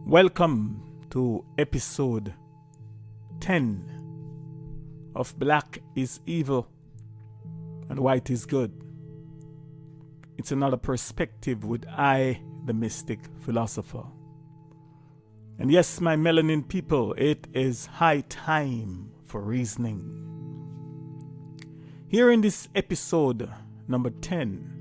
Welcome to episode 10 of Black is Evil and White is Good. It's another perspective with I, the mystic philosopher. And yes, my melanin people, it is high time for reasoning. Here in this episode number 10,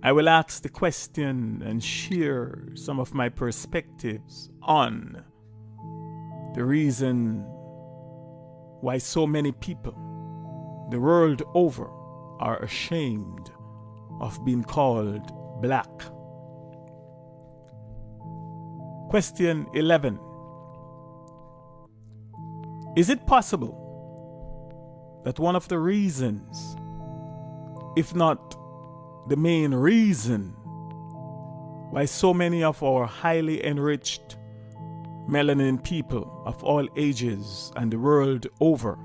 I will ask the question and share some of my perspectives on the reason why so many people the world over are ashamed of being called black. Question 11. Is it possible that one of the reasons, if not the main reason, why so many of our highly enriched melanin people of all ages and the world over,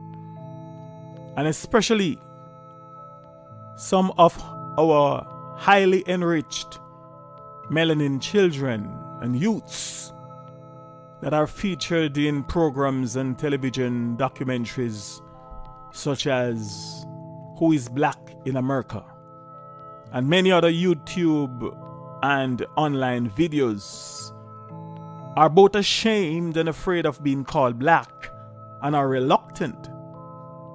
and especially some of our highly enriched melanin children and youths that are featured in programs and television documentaries such as Who is Black in America and many other YouTube and online videos, are both ashamed and afraid of being called black and are reluctant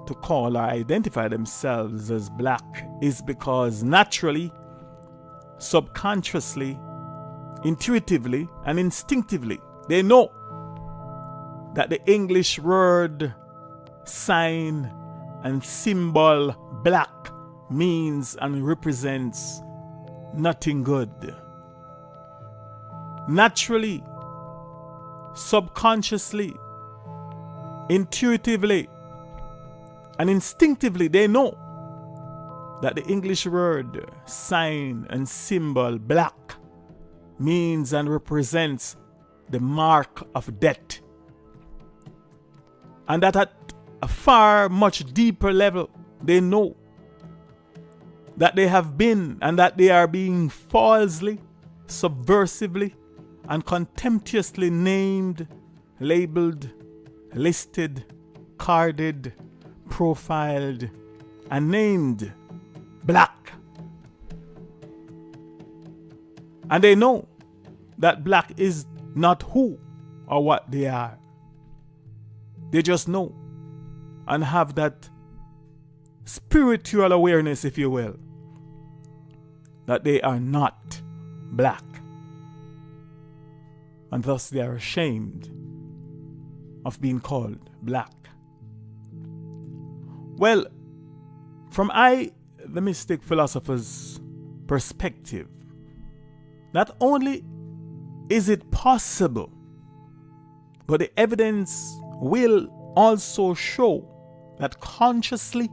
to call or identify themselves as black, is because naturally, subconsciously, intuitively, and instinctively, they know that the English word, sign, and symbol black means and represents nothing good. Naturally, subconsciously, intuitively, and instinctively, they know that the English word, sign, and symbol black means and represents the mark of death. And that at a far much deeper level, they know that they have been and that they are being falsely, subversively, and contemptuously named, labeled, listed, carded, profiled, and named black. And they know that black is not who or what they are. They just know and have that spiritual awareness, if you will, that they are not black. And thus they are ashamed of being called black. Well, from I, the mystic philosopher's perspective, not only is it possible, but the evidence will also show that consciously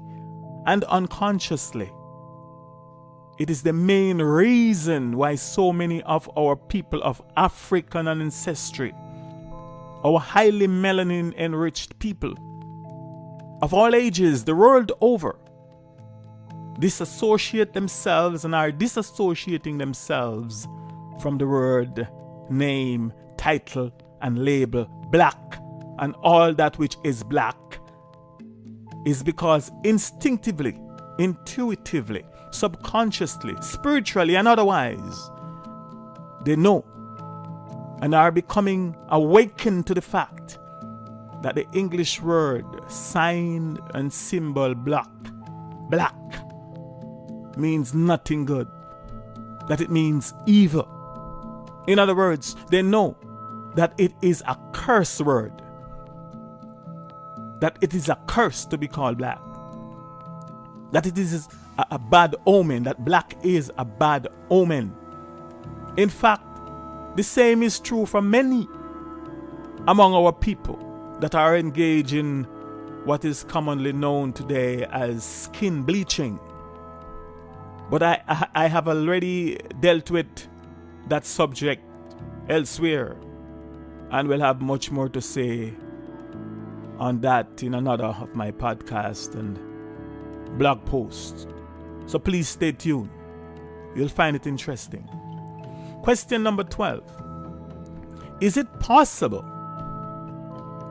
and unconsciously, it is the main reason why so many of our people of African ancestry, our highly melanin enriched people of all ages, the world over, disassociate themselves and are disassociating themselves from the word, name, title, and label black and all that which is black, is because instinctively, intuitively, subconsciously, spiritually, and otherwise, they know and are becoming awakened to the fact that the English word, sign, and symbol black means nothing good, that it means evil. In other words, they know that it is a curse word, that it is a curse to be called black, that it is a bad omen, that black is a bad omen. In fact, the same is true for many among our people that are engaged in what is commonly known today as skin bleaching. But I have already dealt with that subject elsewhere and will have much more to say on that in another of my podcasts and blog posts. So please stay tuned. You'll find it interesting. Question number 12. Is it possible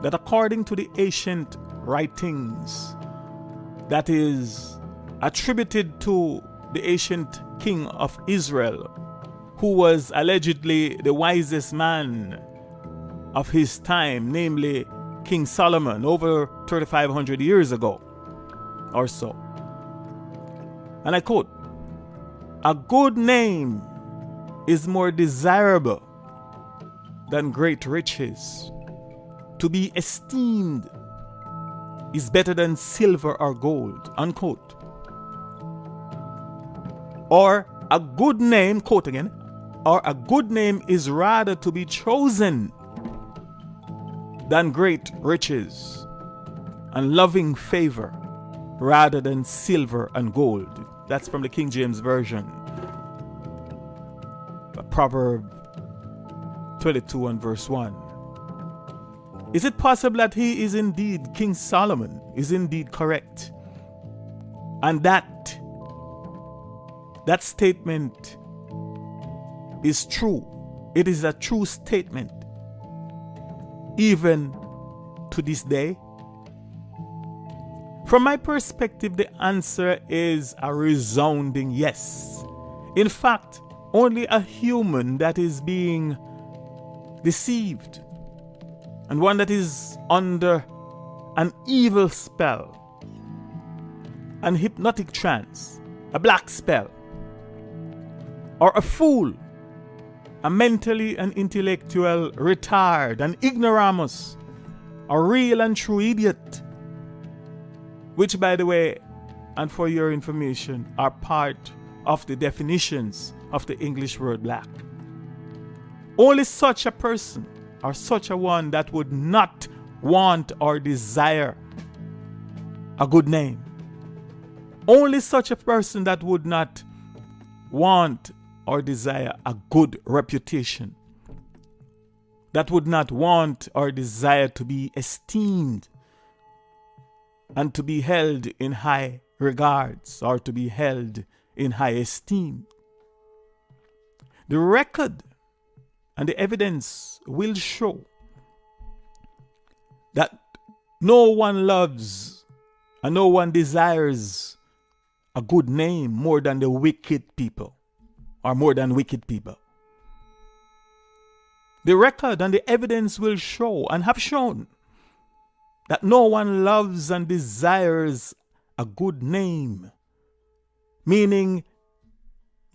that according to the ancient writings that is attributed to the ancient king of Israel, who was allegedly the wisest man of his time, namely King Solomon, over 3,500 years ago or so. And I quote, "A good name is more desirable than great riches. To be esteemed is better than silver or gold," unquote. Or a good name, quote again, or a good name is rather to be chosen than great riches, and loving favor rather than silver and gold. That's from the King James Version. Proverb 22 and verse 1. Is it possible that he is indeed, King Solomon is indeed correct? And that statement is true. It is a true statement even to this day? From my perspective, the answer is a resounding yes. In fact, only a human that is being deceived and one that is under an evil spell, an hypnotic trance, a black spell, or a fool, a mentally and intellectual retard, an ignoramus, a real and true idiot, which, by the way, and for your information, are part of the definitions of the English word black. Only such a person or such a one that would not want or desire a good name. Only such a person that would not want or desire a good reputation, that would not want or desire to be esteemed and to be held in high regards or to be held in high esteem. The record and the evidence will show that no one loves and no one desires a good name more than the wicked people, or more than wicked people. The record and the evidence will show and have shown that no one loves and desires a good name, meaning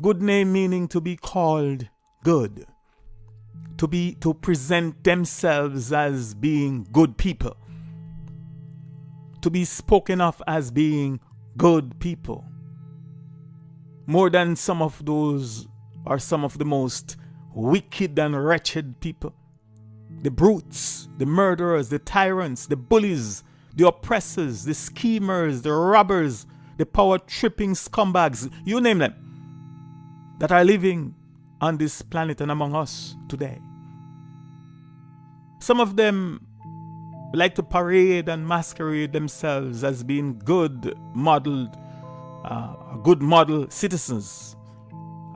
good name meaning to be called good, to present themselves as being good people, to be spoken of as being good people, more than some of those are some of the most wicked and wretched people. The brutes, the murderers, the tyrants, the bullies, the oppressors, the schemers, the robbers, the power-tripping scumbags, you name them, that are living on this planet and among us today. Some of them like to parade and masquerade themselves as being good model citizens,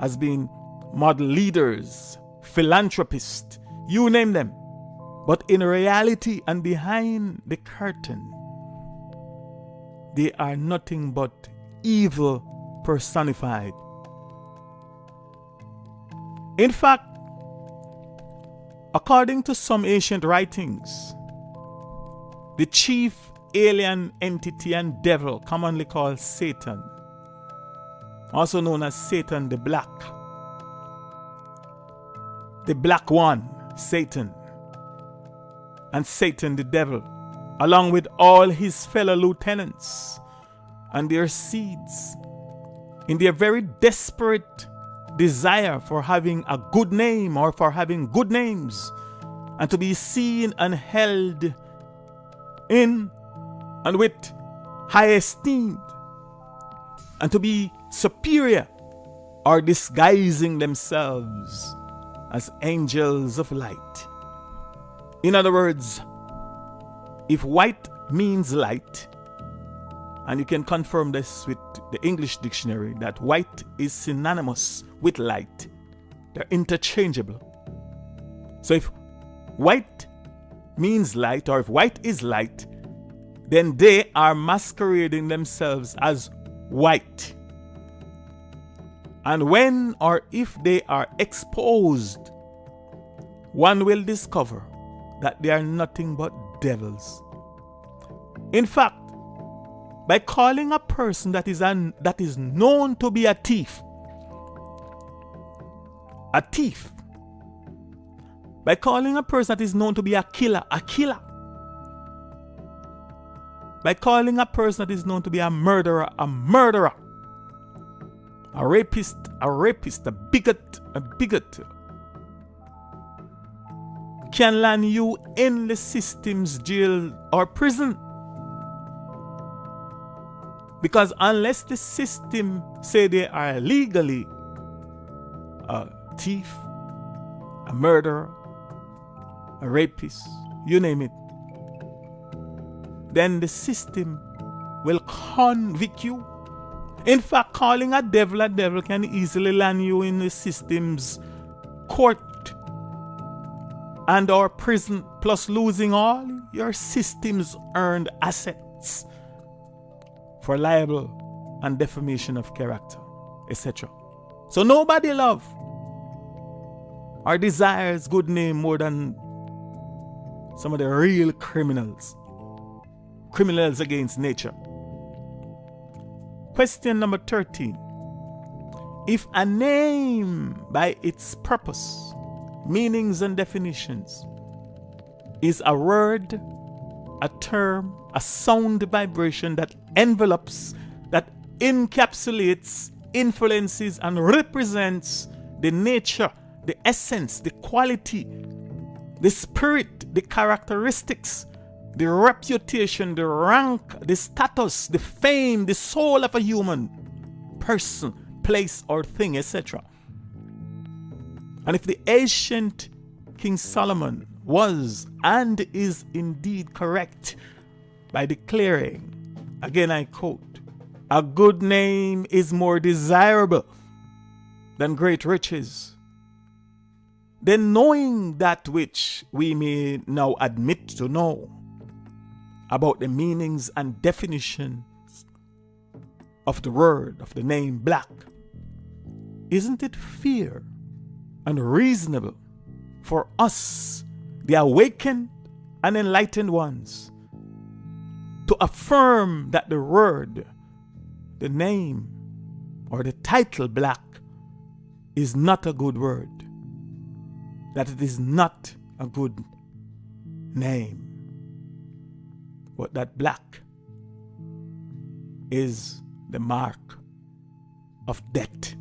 as being model leaders, philanthropists, you name them. But in reality and behind the curtain, they are nothing but evil personified. In fact, according to some ancient writings, the chief alien entity and devil, commonly called Satan, also known as Satan the Black One, Satan, and Satan the devil, along with all his fellow lieutenants and their seeds, in their very desperate desire for having a good name or for having good names, and to be seen and held in and with high esteem, and to be superior, are disguising themselves as angels of light. In other words, if white means light, and you can confirm this with the English dictionary, that white is synonymous with light, they're interchangeable. So if white means light, or if white is light, then they are masquerading themselves as white. And when or if they are exposed, one will discover that they are nothing but devils. In fact, by calling a person that is known to be a thief, by calling a person that is known to be a killer, by calling a person that is known to be a murderer, a rapist, a bigot, can land you in the system's jail or prison. Because unless the system say they are legally a thief, a murderer, a rapist, you name it, then the system will convict you. In fact, calling a devil can easily land you in the system's court and or prison, plus losing all your system's earned assets for libel and defamation of character, etc. So nobody love or desires good name more than some of the real criminals against nature. Question number 13. If a name by its purpose, meanings and definitions is a word, a term, a sound vibration that envelops, that encapsulates, influences and represents the nature, the essence, the quality, the spirit, the characteristics, the reputation, the rank, the status, the fame, the soul of a human person, place or thing, etc. And if the ancient King Solomon was and is indeed correct by declaring, again I quote, a good name is more desirable than great riches, then knowing that which we may now admit to know about the meanings and definitions of the word, of the name black, isn't it fair and reasonable for us, the awakened and enlightened ones, to affirm that the word, the name, or the title black is not a good word, that it is not a good name, but that black is the mark of death?